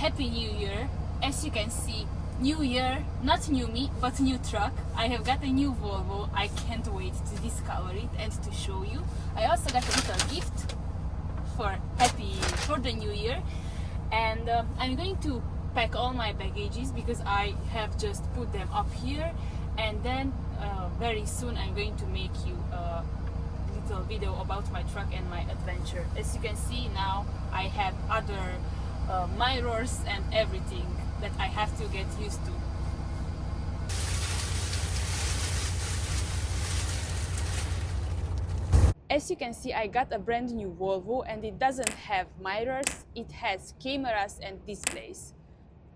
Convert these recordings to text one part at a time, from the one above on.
Happy New Year. As you can see, new year, not new me, but new truck. I have got a new Volvo. I can't wait to discover it and to show you. I also got a little gift for the new year, and I'm going to pack all my baggages because I have just put them up here, and then very soon I'm going to make you a little video about my truck and my adventure. As you can see now, I have other mirrors and everything that I have to get used to. As you can see, I got a brand new Volvo, and it doesn't have mirrors, it has cameras and displays.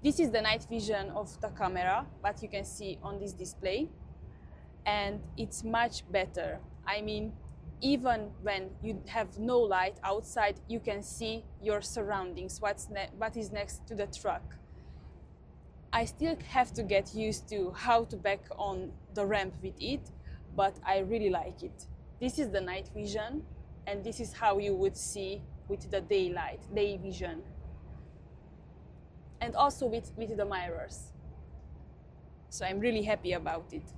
This is the night vision of the camera, what you can see on this display, and it's much better. I mean, even when you have no light outside, you can see your surroundings, what is next to the truck. I still have to get used to how to back on the ramp with it, but I really like it. This is the night vision, and this is how you would see with the day vision. And also with the mirrors. So I'm really happy about it.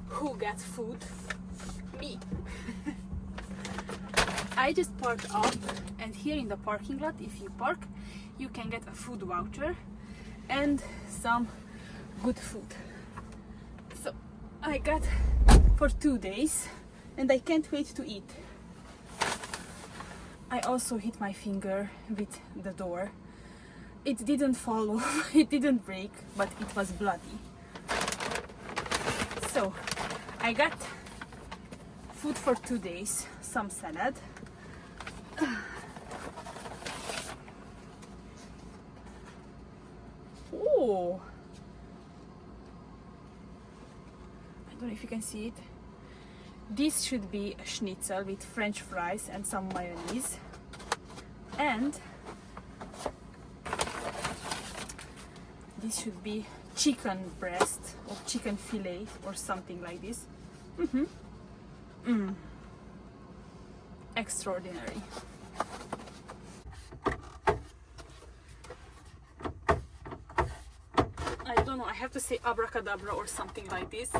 Who got food? Me. I just parked up, and here in the parking lot, if you park, you can get a food voucher and some good food. So I got for 2 days, and I can't wait to eat. I also hit my finger with the door. It didn't fall off, it didn't break, but it was bloody. So I got food for 2 days, some salad. Oh, I don't know if you can see it. This should be a schnitzel with French fries and some mayonnaise. And this should be chicken breast or chicken fillet or something like this. Extraordinary. know, I have to say abracadabra or something like this.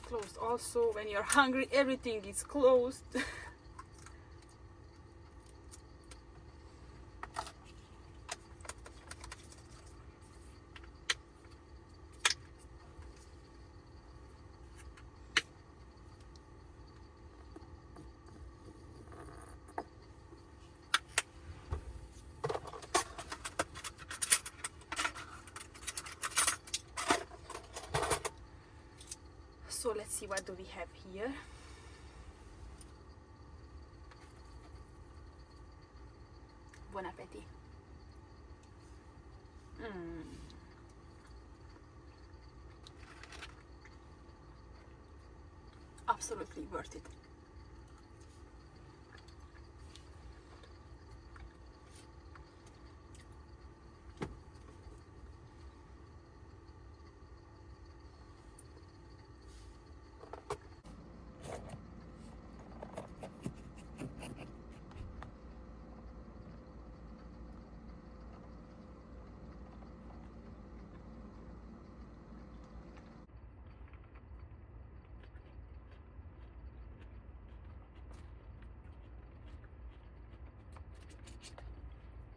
Closed also. When you're hungry, everything is closed. So let's see, what do we have here? Bon appetit. Absolutely worth it.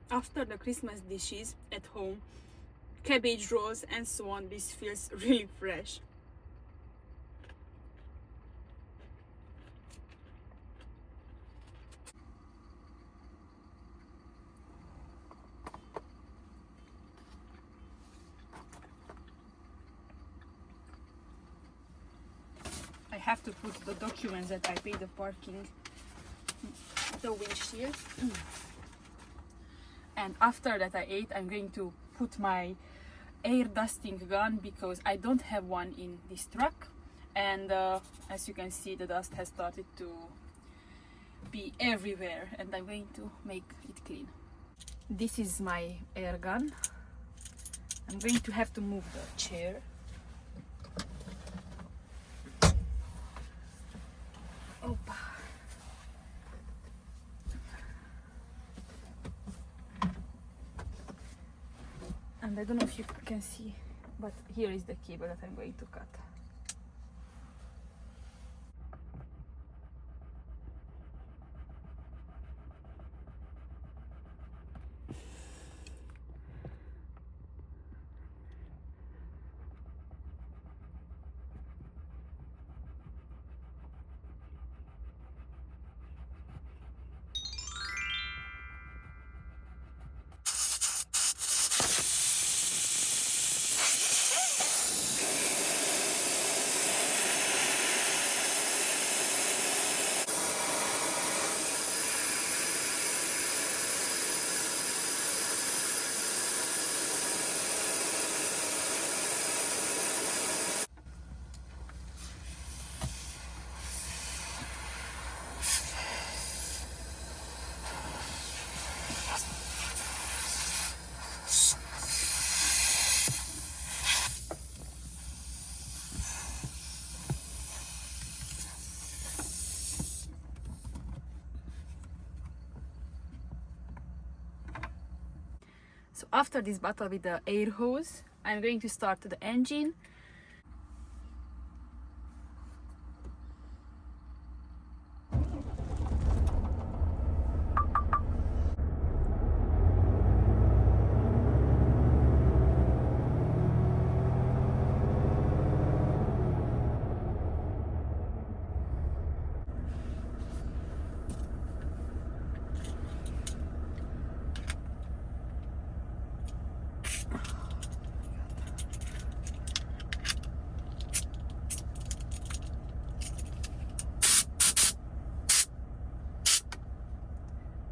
After the Christmas dishes at home, cabbage rolls and so on, this feels really fresh. I have to put the documents that I paid the parking, the windshield. And after that I ate, I'm going to put my air dusting gun because I don't have one in this truck. And as you can see, the dust has started to be everywhere and I'm going to make it clean. This is my air gun. I'm going to have to move the chair. Opa. And I don't know if you can see, but here is the cable that I'm going to cut. So after this battle with the air hose, I'm going to start the engine.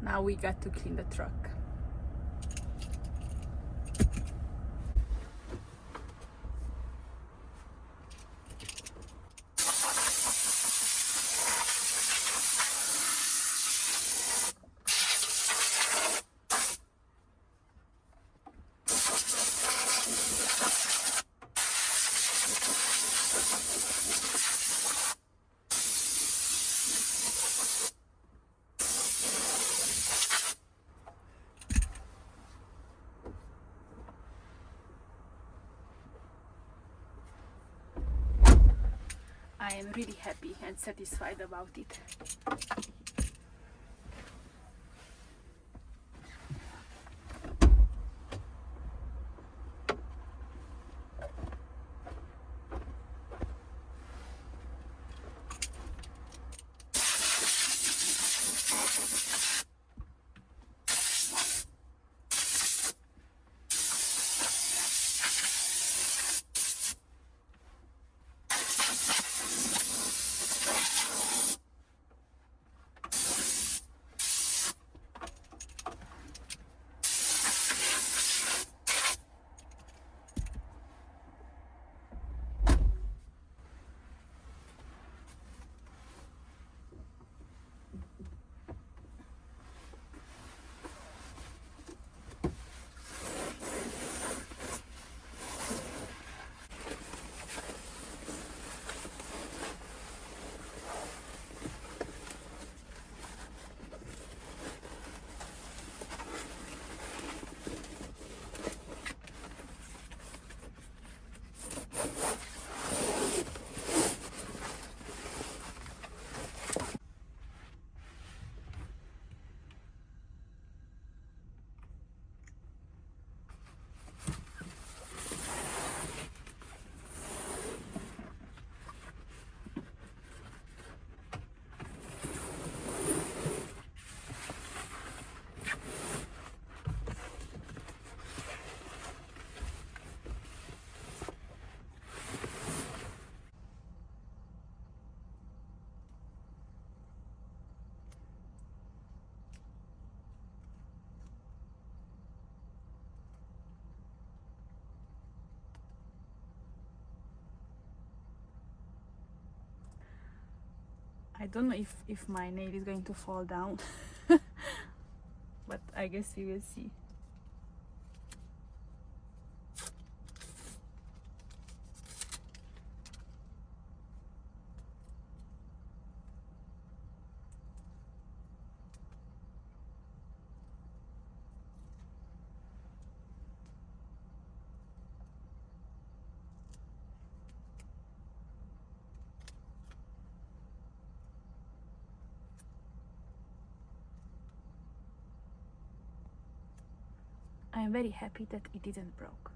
Now we got to clean the truck. I am really happy and satisfied about it. I don't know if my nail is going to fall down, but I guess we will see. I am very happy that it didn't broke.